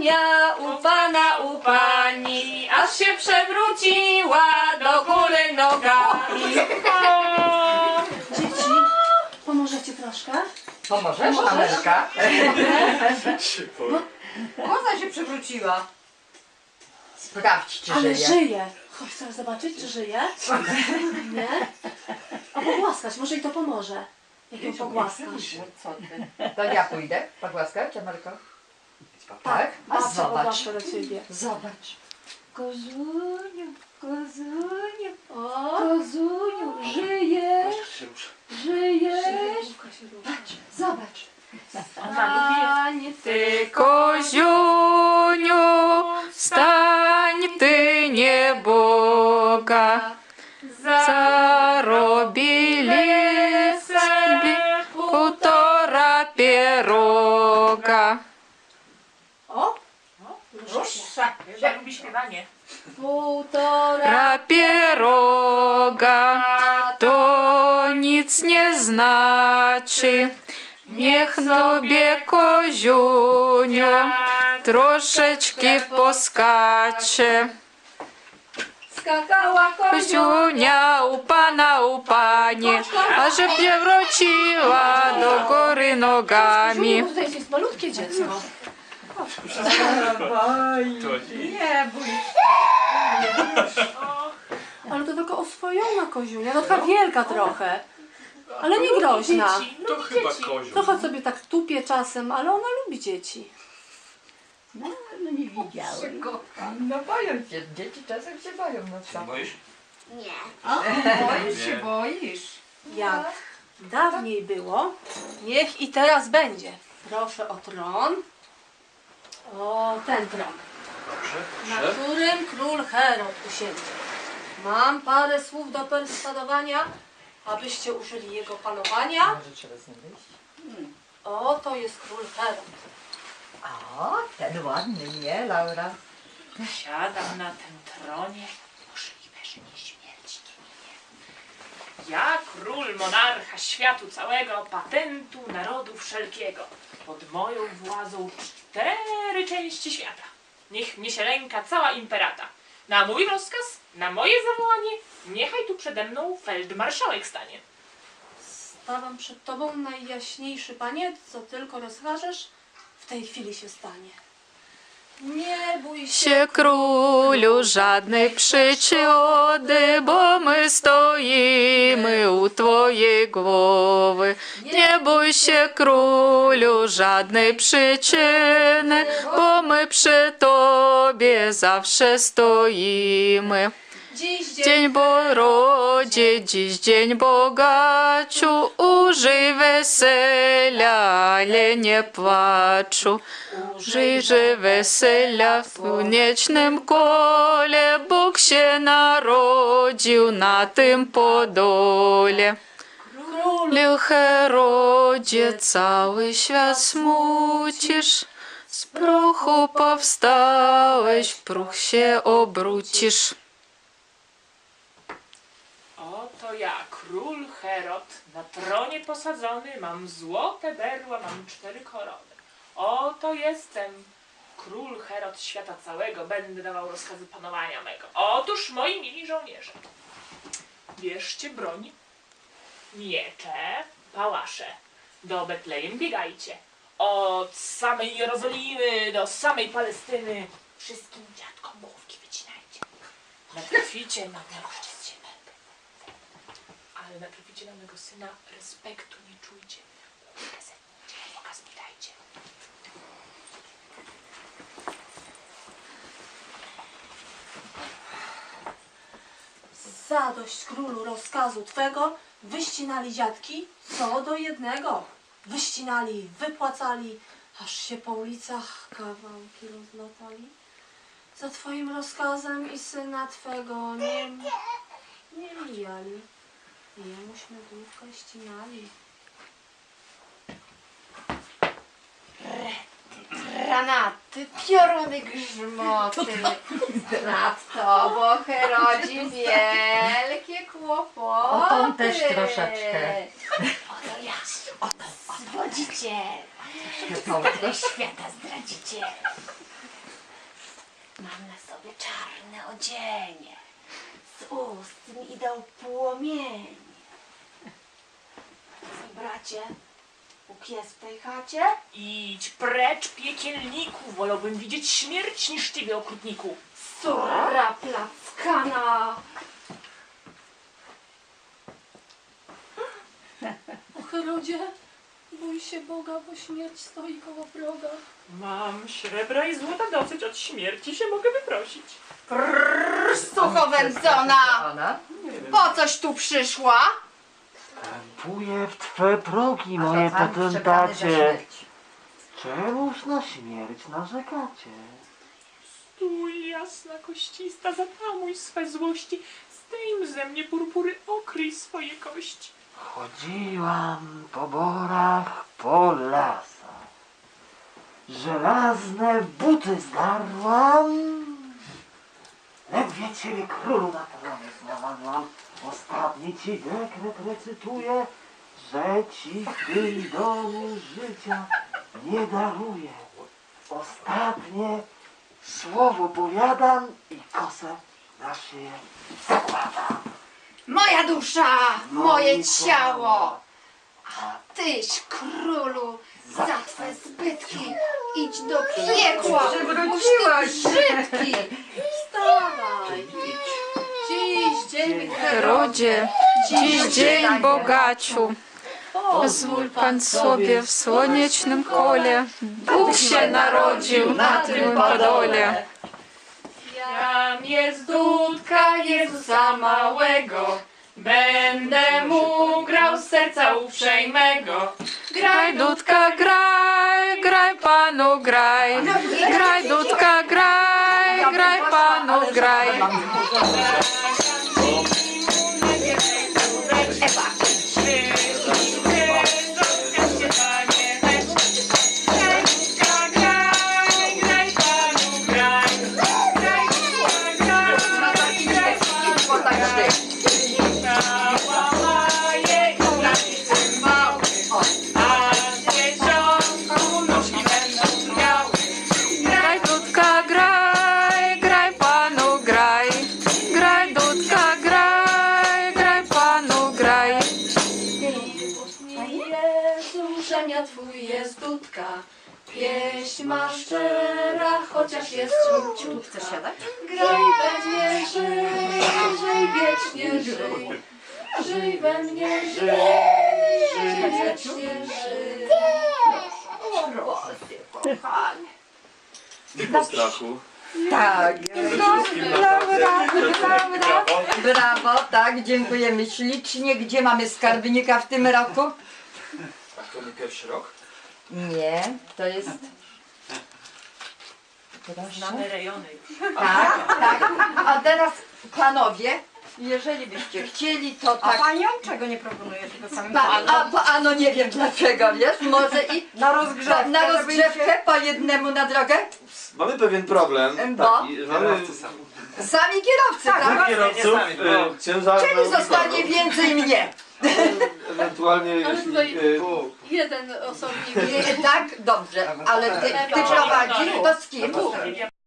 miał u pana, u pani, aż się przewróciła do góry nogami. Dzieci, pomożecie troszkę? Pomożesz, Amelka? Koza się przewróciła. Sprawdź, czy Ale żyje. żyje. Chodź, chcesz zobaczyć, czy żyje? Nie? A pogłaskać, może i to pomoże. Jak ją pogłaskasz. Co ty? To ja pójdę pogłaskać, Amelko? Tak? A Babcia zobacz. pogłaska do ciebie. Zobacz. Kozuniu, Kozuniu, O, Kozuniu, żyjesz, żyjesz. Zobacz. Panie, Ty, koziuniu, stań ty nieboga, zarobili sobie 1,5 pieroga. O, Rusza, ja lubi śpiewanie. 1,5. Pieroga to nic nie znaczy. Niech sobie koziuniu troszeczkę poskacze. Skakała Koziunia u pana, u pani, a że się wróciła do góry nogami. Bo tutaj jest malutkie dziecko. Nie bój się. Ale to taka oswojona koziunia, no taka wielka trochę. Ale nie groźna. To chyba kozioł. Trochę sobie tak tupie czasem, ale ona lubi dzieci. No nie widziałem. No boją się, dzieci czasem się boją, no co? Boisz? Boisz się, Nie. boisz. Jak dawniej było, niech i teraz będzie. Proszę o tron. O, ten tron, Dobrze, na proszę. którym król Herod usiędzie. Mam parę słów do perswadowania, abyście użyli jego panowania. Może trzeba znaleźć. Oto jest król Herod. O, ten ładny, nie, Laura? Siadam na tym tronie, możliwe, że nie śmierć nie minie. Ja, król, monarcha światu całego, patentu narodu wszelkiego. Pod moją władzą 4 części świata. Niech mnie się lęka cała imperata. Na mój rozkaz, na moje zawołanie, niechaj tu przede mną feldmarszałek stanie. Stawam przed tobą, najjaśniejszy panie, co tylko rozkażesz, w tej chwili się stanie. Nie bój się, Się królu żadnej przyczody, bo my stoimy u twojej głowy. Nie bój się królu żadnej przyczyny, bo my przy tobie zawsze stoimy. dziś Dzień Borodzie, dziś dzień bogaciu, użyj wesela, ale nie płaczu. Użyj wesela w słonecznym kole, Bóg się narodził na tym podole. Królu Herodzie, cały świat smucisz, z prochu powstałeś, w próch się obrócisz. Oto ja, król Herod, na tronie posadzony, mam złote berła, mam 4 korony. Oto jestem, król Herod świata całego, będę dawał rozkazy panowania mego. Otóż, moi mili żołnierze, bierzcie broń, miecze, pałasze, do Betlejem biegajcie. Od samej Jerozolimy do samej Palestyny wszystkim dziadkom główki wycinajcie. Natraficie na mego ale natraficie na mego syna, respektu nie czujcie. Główkę zetnijcie, pokaz mi dajcie. zadość królu rozkazu twego, wyścinali dziadki co do jednego. Wyścinali, wypłacali, aż się po ulicach kawałki rozlatali. Za twoim rozkazem i syna twego nie mijali. Jemuśmy główkę ścinali. Granaty, pioruny, grzmoty. Nad tobą, Herodzie, wielkie kłopoty. O tą też troszeczkę. Oto ja, oto zwodziciel. To Ale świata zdradziciel. Mam na sobie czarne odzienie. Z ust mi idą płomienie. Co, bracie? Bóg jest w tej chacie? Idź precz, piekielniku, wolałbym widzieć śmierć niż ciebie, okrutniku. Sura plackana! O Herodzie, bój się Boga, bo śmierć stoi koło proga. Mam srebra i złota dosyć, od śmierci się mogę wyprosić. Suchowędzona! Ona? Po coś tu przyszła? Wstępuję w twe progi, moje Pan przebrany za potentacie. śmierć. Czemuż na śmierć narzekacie? Stój, jasna koścista, zatamuj swe złości, zdejm ze mnie purpury, okryj swoje kości. Chodziłam po borach, po lasach. Żelazne buty zdarłam. Ledwie ciebie królu na tronie znalazłam. Ostatni ci dekret recytuję, że ci w tym domu życia nie daruję. Ostatnie słowo powiadam i kosę na szyję zakładam. Moja dusza, moje Moje ciało! A tyś, królu, za twe zbytki idź do piekła! Przywróciłaś się. Brzydki! Wstawaj! Dziś dzień Herodzie, dziś dzień bogaciu. Pozwól Pan sobie w słonecznym kole. Bóg się narodził na tym podole. Jam jest dudka Jezusa małego, będę mu grał z serca uprzejmego. Graj dudka, graj, graj Panu, graj. Graj dudka, graj, graj Panu, graj. Graj dudka, graj, graj Panu, graj. Graj dudka, graj, graj Panu, graj. Jezu, rzemia Twój jest dudka. Pieśń ma szczera, chociaż jest ciut. Chcesz siadać? Graj we mnie, żyj wiecznie, żyj. Żyj we mnie, żyj wiecznie, żyj. Ty po strachu. Tak. Brawo. Brawo, tak, dziękujemy ślicznie. Gdzie mamy skarbnika w tym roku? A to nie pierwszy rok? Nie, to jest... Proszę. Znane rejony już. Tak, tak. A teraz panowie, jeżeli byście chcieli, to tak... Panią czego nie proponuje tego samego? No nie wiem dlaczego, wiesz? Może i Na rozgrzewkę. na żeby rozgrzewkę po jednemu na drogę? Mamy pewien problem. Bo? Taki, że mamy Sami kierowcy, tak? kierowców, ciężarną Czyli zostanie więcej mnie. ewentualnie Ale jeśli... tutaj jeden osobnik. Tak? Dobrze, ale ty prowadzisz, to z kim?